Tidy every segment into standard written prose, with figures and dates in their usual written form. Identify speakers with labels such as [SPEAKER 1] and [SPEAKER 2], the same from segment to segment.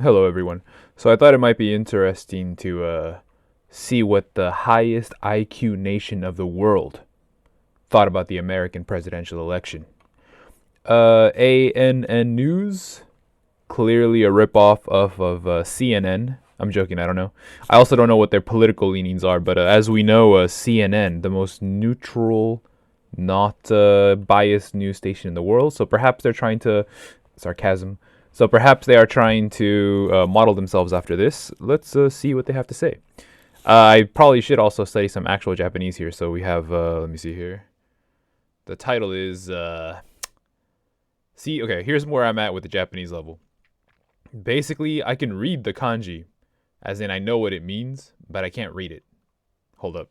[SPEAKER 1] Hello, everyone. So I thought it might be interesting to see what the highest IQ nation of the world thought about the American presidential election. ANN News, clearly a ripoff of CNN. I'm joking, I don't know. I also don't know what their political leanings are, but as we know, CNN, the most neutral, not biased news station in the world. So perhaps they're trying to, sarcasm, so perhaps they are trying to model themselves after this. Let's see what they have to say. I probably should also study some actual Japanese here. So we have, let me see here. The title is, see, okay, here's where I'm at with the Japanese level. Basically, I can read the kanji, as in I know what it means, but I can't read it. Hold up.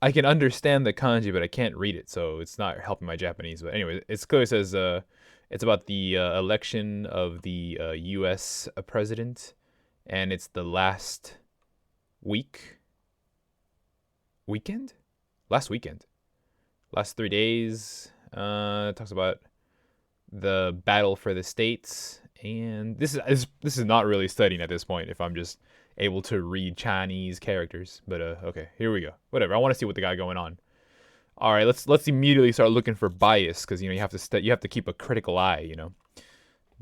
[SPEAKER 1] I can understand the kanji, but I can't read it, so it's not helping my Japanese. But anyway, it's clear it says it's about the election of the U.S. President, and it's the last weekend, last weekend, last 3 days. It talks about the battle for the states, and this is not really studying at this point. If I'm just able to read Chinese characters, but okay, here we go. Whatever. I want to see what they got going on. All right, let's immediately start looking for bias because you have to you have to keep a critical eye.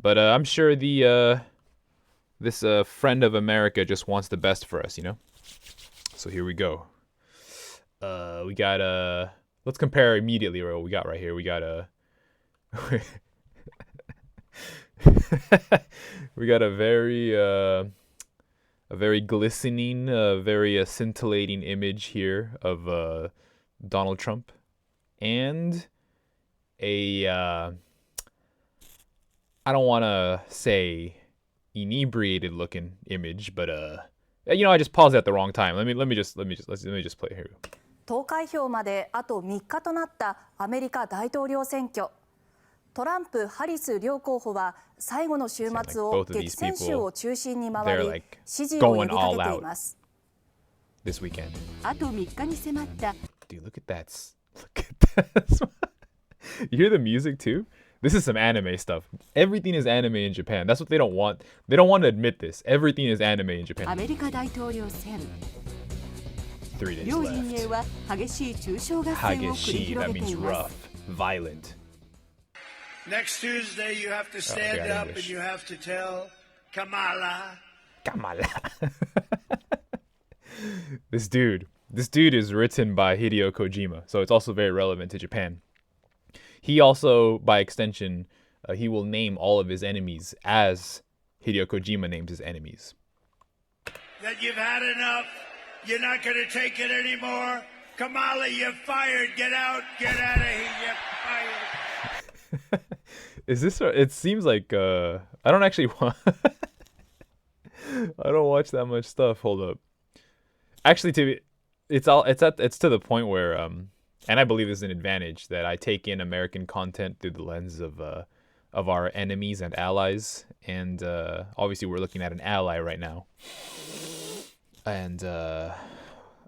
[SPEAKER 1] But I'm sure the this friend of America just wants the best for us. So here we go. We got let's compare immediately what we got right here. We got we got a very glistening, very scintillating image here of Donald Trump, and a I don't want to say inebriated looking image, but I just paused at the wrong time. Let me just play here.
[SPEAKER 2] 投開票まであと3日となったアメリカ大統領選挙。トランプ・ハリス両候補は最後の週末を激戦州を中心に回り、支持を呼びかけています。
[SPEAKER 1] This weekend.
[SPEAKER 2] あと3日に迫った。
[SPEAKER 1] Dude, look at that. Look at that. You hear the music too? This is some anime stuff. Everything is anime in Japan. That's what they don't want. They don't want to admit this. Everything is anime in Japan.
[SPEAKER 2] アメリカ大統領選。
[SPEAKER 1] 3 days
[SPEAKER 2] 両陣営
[SPEAKER 1] left.
[SPEAKER 2] は激しい中傷合戦を繰り
[SPEAKER 1] Hageshi,
[SPEAKER 2] 広
[SPEAKER 1] that
[SPEAKER 2] げて
[SPEAKER 1] means
[SPEAKER 2] いま
[SPEAKER 1] rough,
[SPEAKER 2] す。
[SPEAKER 1] violent.
[SPEAKER 3] Next Tuesday, you have to stand
[SPEAKER 1] got
[SPEAKER 3] up
[SPEAKER 1] English.
[SPEAKER 3] and you have to tell Kamala.
[SPEAKER 1] Kamala. This dude is written by Hideo Kojima, so it's also very relevant to Japan. He also, by extension, he will name all of his enemies as Hideo Kojima names his enemies.
[SPEAKER 3] That you've had enough. You're not going to take it anymore. Kamala, you're fired. Get out. Get out of here. You're fired.
[SPEAKER 1] Is this? It seems like I don't actually want. I don't watch that much stuff. Hold up. Actually, it's to the point where and I believe this is an advantage that I take in American content through the lens of our enemies and allies, and obviously we're looking at an ally right now. And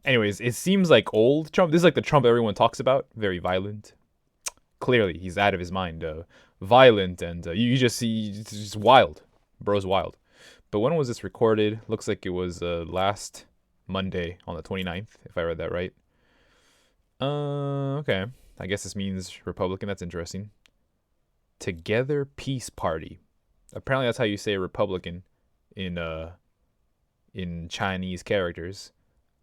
[SPEAKER 1] anyways, it seems like old Trump. This is like the Trump everyone talks about. Very violent. Clearly, he's out of his mind. Violent, and you just see it's just wild. Bro's wild. But when was this recorded? Looks like it was last Monday on the 29th, if I read that right. Okay. I guess this means Republican. That's interesting. Together Peace Party. Apparently that's how you say Republican in Chinese characters.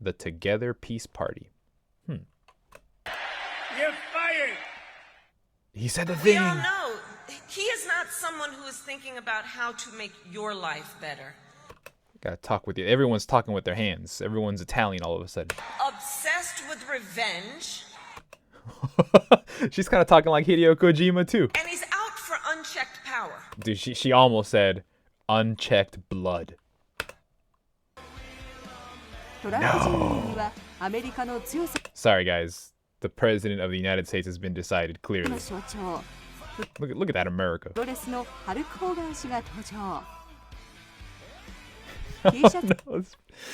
[SPEAKER 1] The Together Peace Party.
[SPEAKER 3] You're fired.
[SPEAKER 1] He said the thing.
[SPEAKER 4] We all know he is not someone who is thinking about how to make your life better.
[SPEAKER 1] Gotta talk with you. Everyone's talking with their hands. Everyone's Italian all of a sudden.
[SPEAKER 4] Obsessed with revenge.
[SPEAKER 1] She's kind of talking like Hideo Kojima too.
[SPEAKER 4] And he's out for unchecked power.
[SPEAKER 1] Dude, she almost said unchecked blood.
[SPEAKER 2] トランプ陣営にはアメリカの強さ
[SPEAKER 1] Sorry guys. The president of the United States has been decided clearly.
[SPEAKER 2] の象徴。
[SPEAKER 1] Look at that America.
[SPEAKER 2] プロレスのハルク・ホーガン氏が登場。T シャツ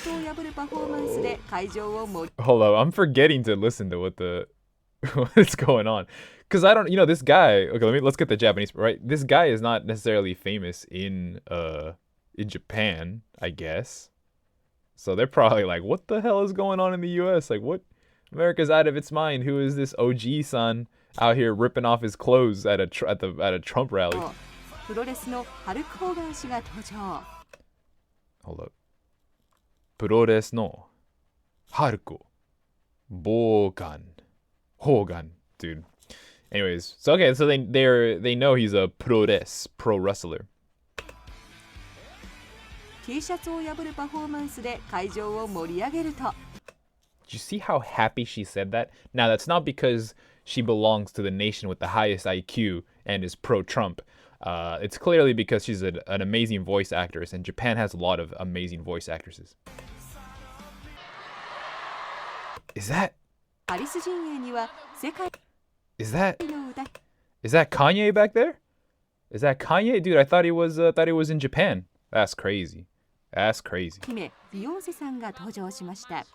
[SPEAKER 2] を破るパフォーマンスで会場を盛り
[SPEAKER 1] Hold up, I'm forgetting to listen to what's going on. Cause I don't, this guy. Okay, let's get the Japanese right. This guy is not necessarily famous in in Japan, I guess. So they're probably like, what the hell is going on in the US? Like, what? America's out of its mind. Who is this OG-san out here ripping off his clothes at a Trump rally?
[SPEAKER 2] プロレスのハルク・ホーガン氏が登場。
[SPEAKER 1] Hold up. プロレスのハルク・ボーガン。Hogan, dude. Anyways, so okay, so they know he's a pro wrestler.
[SPEAKER 2] T シャツを破るパフォーマンスで会場を盛り上げると。
[SPEAKER 1] Did you see how happy she said that? Now, that's not because she belongs to the nation with the highest IQ and is pro-Trump. It's clearly because she's an amazing voice actress, and Japan has a lot of amazing voice actresses. Is that...
[SPEAKER 2] アリス陣営には世界
[SPEAKER 1] Is that...
[SPEAKER 2] の歌
[SPEAKER 1] Is that Kanye back there? Is that Kanye? Dude, I thought he was in Japan. That's crazy. That's crazy.
[SPEAKER 2] 姫ビヨンセさんが登場しました。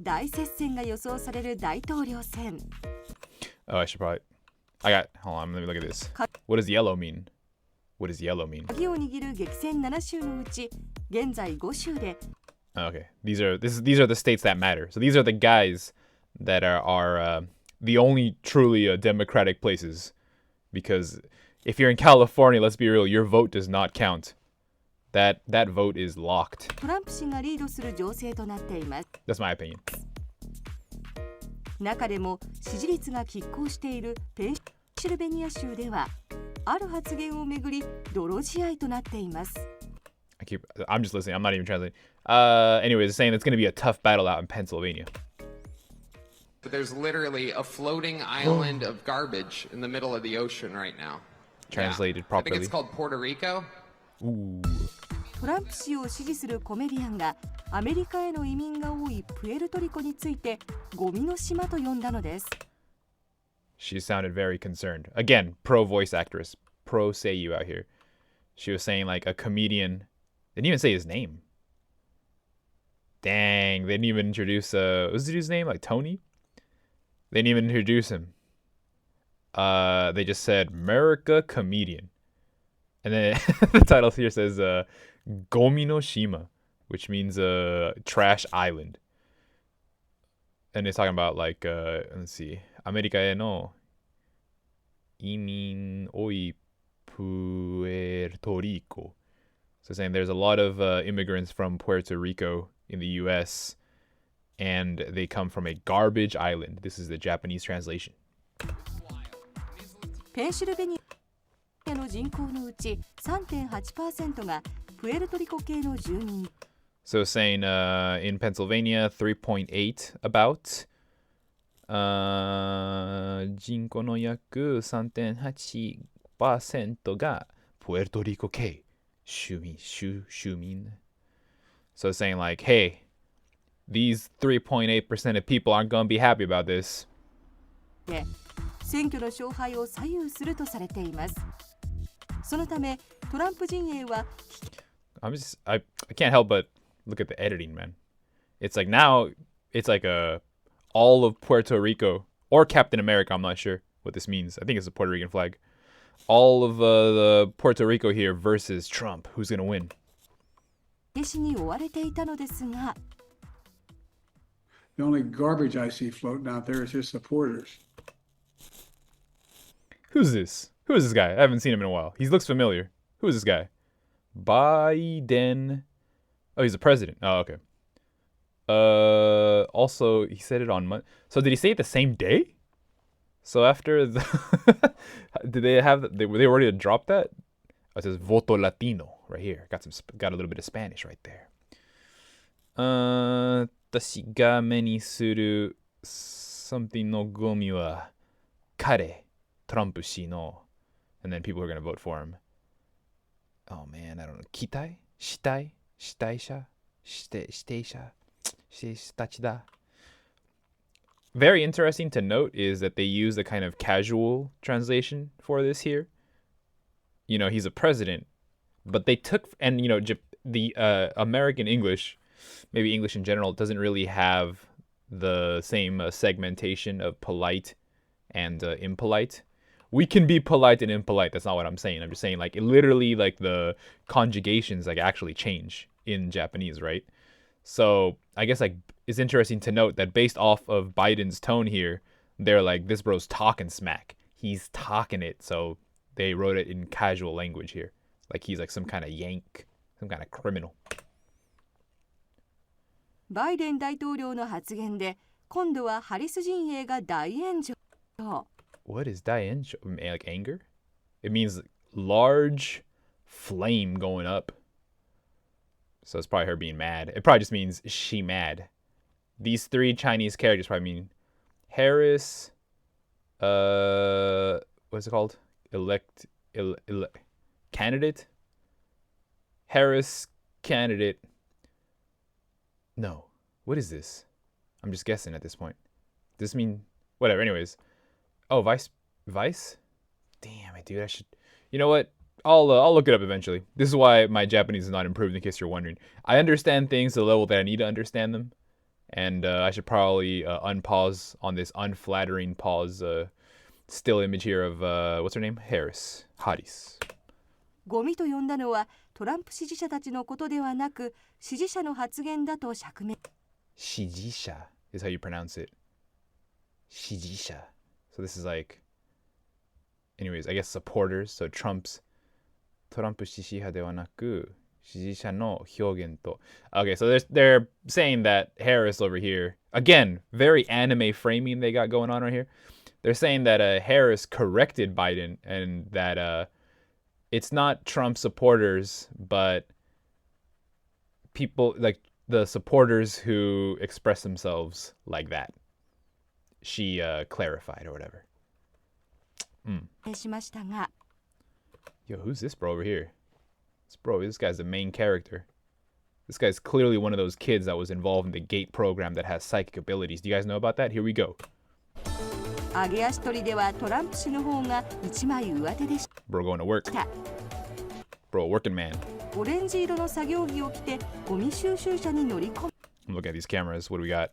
[SPEAKER 2] 大接戦が予想される大統領選。
[SPEAKER 1] Oh, I should probably... Hold on, let me look at this. What does yellow mean? What does yellow mean?
[SPEAKER 2] 鍵を握る激戦7州のうち、現在5州で
[SPEAKER 1] Okay, these are the states that matter. So these are the guys that are the only truly democratic places. Because if you're in California, let's be real, your vote does not count. That vote is locked.
[SPEAKER 2] トランプ氏がリードする情勢となっています。
[SPEAKER 1] That's my opinion.
[SPEAKER 2] 中でも支持率が拮抗しているペンシルベニア州では、ある発言をめぐり泥仕合となっています。
[SPEAKER 1] I'm just listening. I'm not even translating. Anyways, it's saying it's going to be a tough battle out in Pennsylvania.
[SPEAKER 5] But there's literally a floating island of garbage in the middle of the ocean right now.
[SPEAKER 1] Translated
[SPEAKER 5] I think
[SPEAKER 1] properly.
[SPEAKER 5] it's called Puerto Rico.
[SPEAKER 1] Ooh.
[SPEAKER 2] トランプ氏を支持するコメディアンがアメリカへの移民が多いプエルトリコについてゴミの島と呼んだのです。
[SPEAKER 1] She sounded very concerned. Again, pro voice actress, pro seiyuu out here. She was saying like a comedian. Didn't even say his name. Dang, they didn't even introduce what was the dude's name? Like Tony? They didn't even introduce him. They just said America comedian. And then the title here says Gomi no Shima, which means trash island. And it's talking about like let's see, America e no imin oi Puerto Rico. So saying there's a lot of immigrants from Puerto Rico in the US, and they come from a garbage island. This is the Japanese translation.
[SPEAKER 2] ペンシルベニアの人口のうち 3.8% がプエルトリコ系の住民。
[SPEAKER 1] So saying in Pennsylvania, 3.8 about. 人口の約 3.8% がプエルトリコ系州民。So saying like, hey, these 3.8% of people aren't going to be happy about this.
[SPEAKER 2] で、選挙の勝敗を左右するとされています。そのため、トランプ陣営は
[SPEAKER 1] I can't help but look at the editing, man. It's like now, it's like all of Puerto Rico, or Captain America, I'm not sure what this means. I think it's a Puerto Rican flag. All of the Puerto Rico here versus Trump. Who's going to win?
[SPEAKER 2] 激しに追われていたのですが、
[SPEAKER 6] The only garbage I see floating out there is his supporters.
[SPEAKER 1] Who's this? Who is this guy? I haven't seen him in a while. He looks familiar. Who is this guy? Biden. Oh, he's the president. Oh, okay. Also, he said it on Monday. So did he say it the same day? So after the did they were they ready to drop that? Oh, it says Voto Latino right here. Got a little bit of Spanish right there. 私が目にする something のゴミは彼、トランプ氏の and then people are going to vote for him. Oh man, I don't know. 期待したい者たちだ. Very interesting to note is that they use the kind of casual translation for this here. You know, he's a president, but they took, and you know, the American English, maybe English in general, doesn't really have the same segmentation of polite and impolite. we can be polite and impolite. That's not what I'm saying. I'm just saying, like, it literally, like, the conjugations, like, actually change in Japanese, right? So I guess, like, it's interesting to note that based off of Biden's tone here, they're like, this bro's talking smack. He's talking it. So they wrote it in casual language here. Like he's like some kind of yank, some kind of criminal.
[SPEAKER 7] バイデン大統領の発言で今度はハリス陣営が大炎上。
[SPEAKER 1] What is 大炎上? Like anger? It means large flame going up. So it's probably her being mad. It probably just means she mad. These three Chinese characters probably mean Harris, what's it called? Candidate? Harris candidate. No. What is this? I'm just guessing at this point. Does this mean whatever? Anyways. Oh, vice? Damn it, dude. I should. You know what? I'll look it up eventually. This is why my Japanese is not improved, in case you're wondering. I understand things to the level that I need to understand them. And I should probably unpause on this unflattering pause still image here of, what's her name? Harris. Haris.
[SPEAKER 7] ゴミと呼んだのはトランプ支持者たちのことではなく支持者の発言だと釈明。
[SPEAKER 1] Shijisha is how you pronounce it. Shijisha. So this is like, anyways, I guess supporters. So Trump's トランプ支持派ではなく支持者の表現と. Okay, so they're saying that Harris over here, again, very anime framing they got going on right here. They're saying that Harris corrected Biden and that it's not Trump supporters, but people like the supporters who express themselves like that. She clarified or whatever.
[SPEAKER 7] しましたが
[SPEAKER 1] Yo, who's this bro over here? This guy's the main character. This guy's clearly one of those kids that was involved in the GATE program that has psychic abilities. Do you guys know about that? Here we go.
[SPEAKER 7] 揚げ足取りではトランプ氏の方が一枚上手でし
[SPEAKER 1] Bro going to work.
[SPEAKER 7] た。
[SPEAKER 1] Bro, working man.
[SPEAKER 7] オレンジ色の作業着を着てゴミ収集車に乗り込む。
[SPEAKER 1] I'm looking at these cameras. What do we got?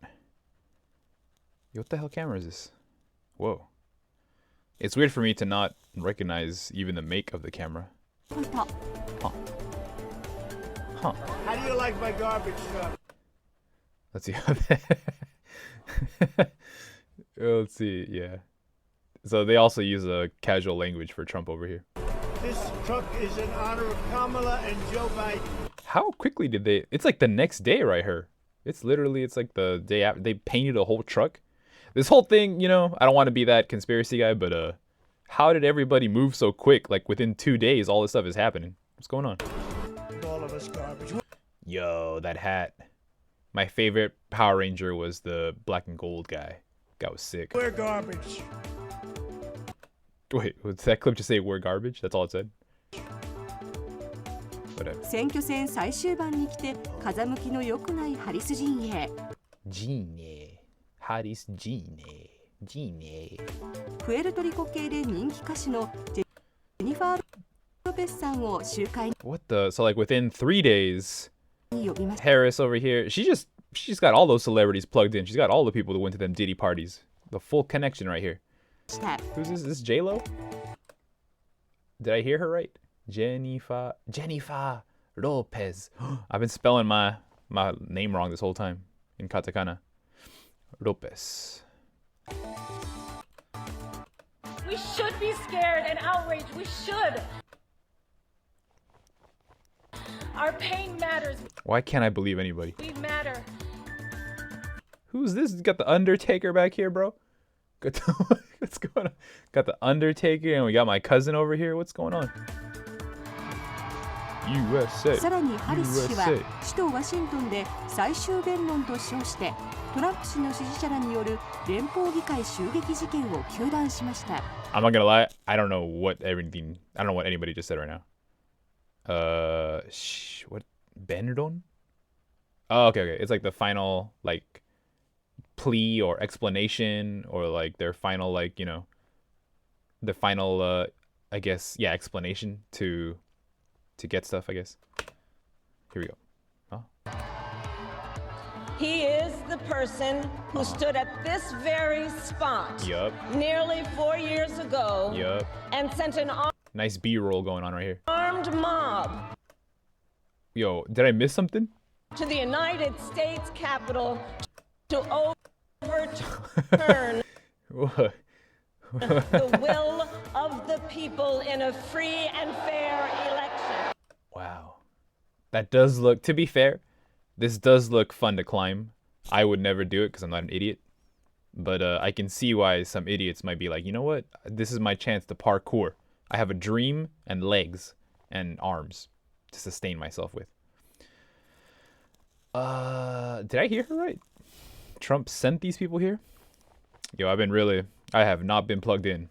[SPEAKER 1] Yo, what the hell camera is this? Whoa. It's weird for me to not recognize even the make of the camera. Huh.
[SPEAKER 3] How do you like my garbage truck?
[SPEAKER 1] Let's see. Let's see. Yeah. So they also use a casual language for Trump over here.
[SPEAKER 3] This truck is in honor of Kamala and Joe Biden.
[SPEAKER 1] How quickly did they? It's like the next day right here. It's like the day after. They painted a whole truck. This whole thing, you know, I don't want to be that conspiracy guy, but how did everybody move so quick? Like within 2 days, all this stuff is happening. What's going on?
[SPEAKER 3] All of us garbage.
[SPEAKER 1] Yo, that hat. My favorite Power Ranger was the black and gold guy. Guy was sick.
[SPEAKER 3] We're garbage.
[SPEAKER 1] Wait, was that clip just say we're garbage? That's all it said? Whatever.
[SPEAKER 7] 選挙戦最終盤に来て風向きの良くないハリス陣営。
[SPEAKER 1] Gene. Haris Gene. Gene.
[SPEAKER 7] プエルトリコ系で人気歌手のジェニファー・ロペスさんを集会
[SPEAKER 1] What the? So like within 3 days,
[SPEAKER 7] に呼びました。
[SPEAKER 1] Harris over here, she's just got all those celebrities plugged in. She's got all the people that went to them Diddy parties. The full connection right here. Who's this? Is this J-Lo? Did I hear her right? Jennifer Lopez. I've been spelling my name wrong this whole time in katakana. Lopez.
[SPEAKER 8] We should be scared and outraged. We should. Our pain matters.
[SPEAKER 1] Why can't I believe anybody?
[SPEAKER 8] We matter.
[SPEAKER 1] Who's this? Got the Undertaker back here, bro? What's going on? Got the Undertaker and we got my cousin over here. What's going on? USA.
[SPEAKER 7] さらにハリス氏は首都ワシントンで最終弁論と称してトランプ氏の支持者らによる連邦議会襲撃事件を糾弾しました。
[SPEAKER 1] I'm not gonna lie, I don't know what anybody just said right now. What? Benidorm? Oh, okay. It's like the final, like, plea or explanation or, like, their final, like, you know, the final, I guess, yeah, explanation to get stuff, I guess. Here we go. Huh?
[SPEAKER 8] He is the person who stood at this very spot nearly 4 years ago and sent an
[SPEAKER 1] nice B-roll going on right here.
[SPEAKER 8] armed mob
[SPEAKER 1] Yo, did I miss something?
[SPEAKER 8] to the United States Capitol to overturn
[SPEAKER 1] What?
[SPEAKER 8] the will of the people in a free and fair election.
[SPEAKER 1] Wow. That does look, to be fair, this does look fun to climb. I would never do it because I'm not an idiot. But I can see why some idiots might be like, you know what? This is my chance to parkour. I have a dream and legs and arms to sustain myself with. Did I hear her right? Trump sent these people here? Yo, I have not been plugged in.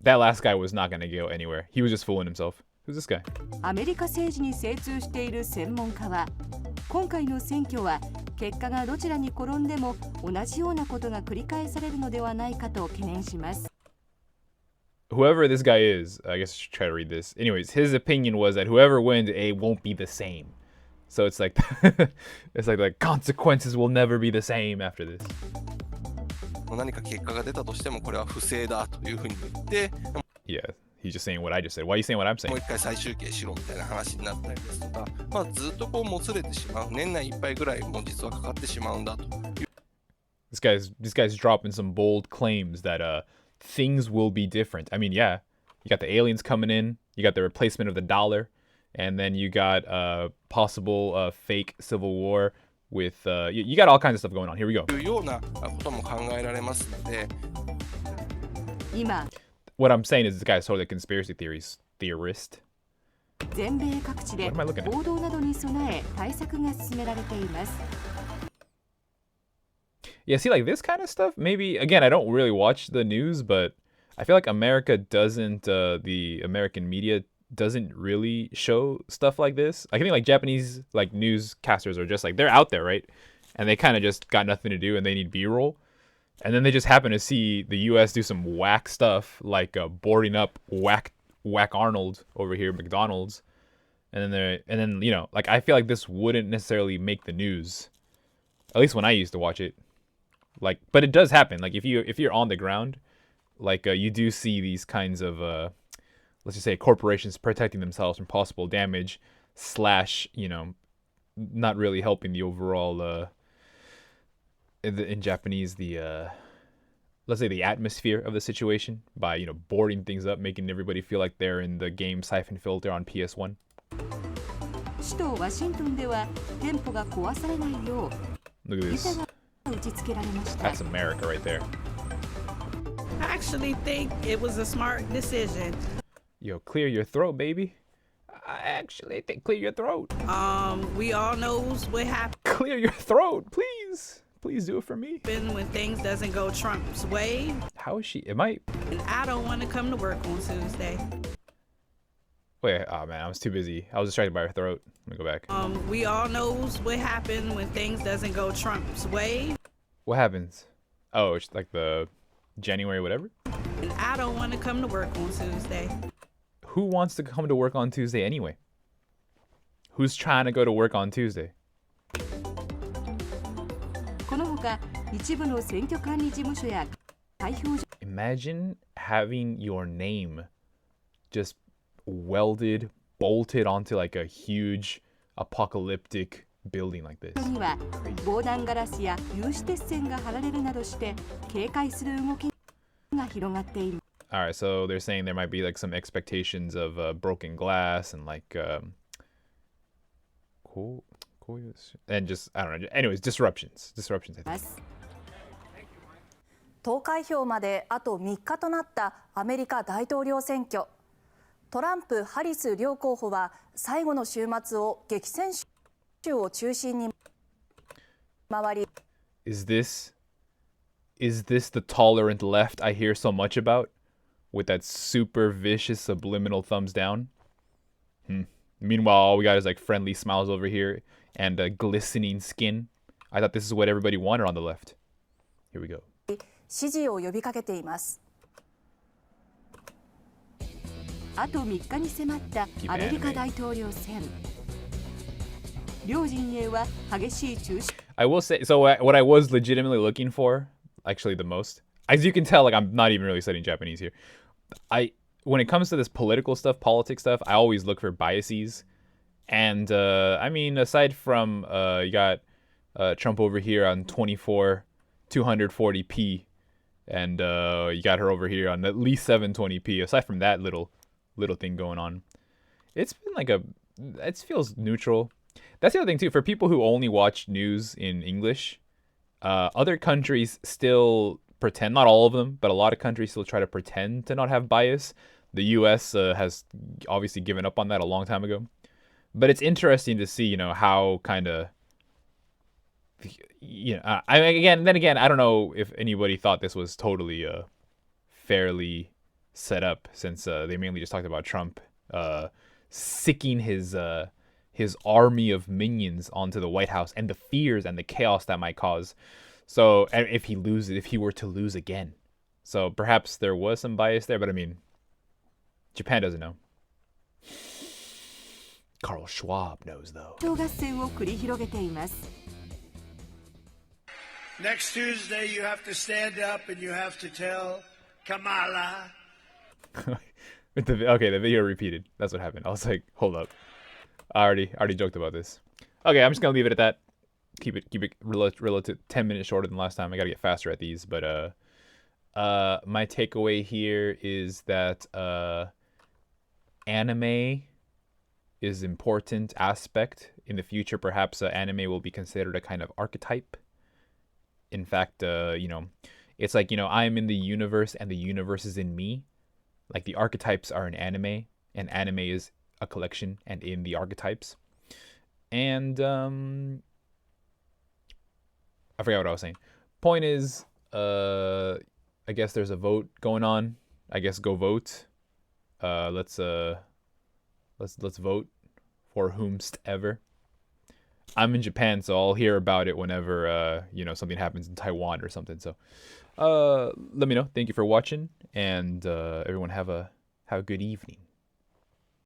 [SPEAKER 1] That last guy was not gonna go anywhere. He was just fooling himself. Who's this guy?
[SPEAKER 7] アメリカ政治に精通している専門家は、今回の選挙は結果がどちらに転んでも同じようなことが繰り返されるのではないかと懸念します。
[SPEAKER 1] Whoever this guy is, I guess I should try to read this. Anyways, his opinion was that whoever wins, it won't be the same. So it's like, it's like the consequences will never be the same after this.
[SPEAKER 9] 何か結果が出たとしてもこれは不正だというふうに言って、
[SPEAKER 1] Yeah, he's just saying what I just said. Why are you saying what I'm
[SPEAKER 9] も
[SPEAKER 1] saying?
[SPEAKER 9] う一回再集計しろみたいな話になったりですとか、まあ、ずっとこうもつれてしまう、年内いっぱいぐらいも実はかかってしまうんだと。
[SPEAKER 1] This guy's dropping some bold claims that things will be different. I mean, yeah, you got the aliens coming in, you got the replacement of the dollar, and then you got possible fake civil war with you got all kinds of stuff going on. Here we go.
[SPEAKER 9] いうようなことも考えられますので、
[SPEAKER 7] 今、
[SPEAKER 1] What I'm saying is this guy's totally a conspiracy theorist.
[SPEAKER 7] 全米各地で
[SPEAKER 1] What am I looking at?
[SPEAKER 7] 暴動などに備え対策が進められています。
[SPEAKER 1] Yeah, see, like this kind of stuff, maybe, again, I don't really watch the news, but I feel like America doesn't, the American media doesn't really show stuff like this. I think like Japanese like newscasters are just like, they're out there, right? And they kind of just got nothing to do and they need B-roll. And then they just happen to see the US do some whack stuff, like boarding up whack Arnold over here, McDonald's. And then, you know, like I feel like this wouldn't necessarily make the news, at least when I used to watch it. Like, but it does happen. Like if you're on the ground, like you do see these kinds of let's just say corporations protecting themselves from possible damage / you know, not really helping the overall in Japanese the let's say the atmosphere of the situation by, you know, boarding things up, making everybody feel like they're in the game Siphon Filter on PS1.
[SPEAKER 7] 首都ワシントンでは店舗が壊されないよう
[SPEAKER 1] Look at
[SPEAKER 7] ビザ
[SPEAKER 1] this.
[SPEAKER 7] が打ち付けられました。
[SPEAKER 1] That's America right there.
[SPEAKER 10] I actually think it was a smart decision.
[SPEAKER 1] Yo, clear your throat, baby. I actually think clear your throat.
[SPEAKER 10] We all knows what happened
[SPEAKER 1] Clear your throat, please. Please do it for me.
[SPEAKER 10] when things doesn't go Trump's way.
[SPEAKER 1] How is she? It might.
[SPEAKER 10] And I don't want to come to work on Tuesday.
[SPEAKER 1] Wait, oh man, I was too busy. I was distracted by her throat. Let me go back.
[SPEAKER 10] We all knows what happened when things doesn't go Trump's way.
[SPEAKER 1] What happens? Oh, it's like the January whatever?
[SPEAKER 10] And I don't want to come to work on Tuesday.
[SPEAKER 1] Who wants to come to work on Tuesday anyway? Who's trying to go to work on Tuesday?
[SPEAKER 7] このほか一部の選挙管理事務所や開票所
[SPEAKER 1] Imagine having your name just welded, bolted onto like a huge apocalyptic building like this.
[SPEAKER 7] には防弾ガラスや有刺鉄線が張られるなどして警戒する動きが広がっている。
[SPEAKER 1] All right, so they're saying there might be like some expectations of broken glass and like cool and just I don't know. Anyways, disruptions. I think.
[SPEAKER 2] 投開票まであと3日となったアメリカ大統領選挙。トランプ・ハリス両候補は最後の週末を激戦州を中心に回り。
[SPEAKER 1] Is this the tolerant left I hear so much about? With that super vicious subliminal thumbs down? Meanwhile, all we got is like friendly smiles over here and glistening skin. I thought this is what everybody wanted on the left. Here we go.
[SPEAKER 2] 支持を呼びかけています。
[SPEAKER 7] あと3日に迫ったアメリカ大統領選。両陣営は激しい中止
[SPEAKER 1] I will say, so what I was legitimately looking for, actually the most, as you can tell, like I'm not even really studying Japanese here. When it comes to this political stuff, politics stuff, I always look for biases. And I mean, aside from you got Trump over here on 240p, and you got her over here on at least 720p. Aside from that little thing going on, it's been like it feels neutral. That's the other thing too. For people who only watch news in English, other countries still pretend, not all of them, but a lot of countries still try to pretend to not have bias. The U.S. Has obviously given up on that a long time ago. But it's interesting to see, how kind of, then again, I don't know if anybody thought this was totally fairly set up, since they mainly just talked about Trump sicking his army of minions onto the White House and the fears and the chaos that might cause. So if he were to lose again. So perhaps there was some bias there, but I mean, Japan doesn't know. Carl Schwab knows though.
[SPEAKER 7] 合戦を繰り広げています。
[SPEAKER 3] Next Tuesday, you have to stand up and you have to tell Kamala.
[SPEAKER 1] Okay, the video repeated. That's what happened. I was like, hold up. I already joked about this. Okay, I'm just gonna leave it at that. Keep it relative 10 minutes shorter than last time. I gotta get faster at these, but my takeaway here is that anime is important aspect in the future. Perhaps anime will be considered a kind of archetype. In fact, it's like, I'm in the universe and the universe is in me. Like the archetypes are in anime, and anime is a collection and in the archetypes. And I forgot what I was saying. Point is, I guess there's a vote going on. I guess go vote. Let's vote for whomst ever. I'm in Japan, so I'll hear about it whenever something happens in Taiwan or something. So let me know. Thank you for watching, and everyone have a good evening.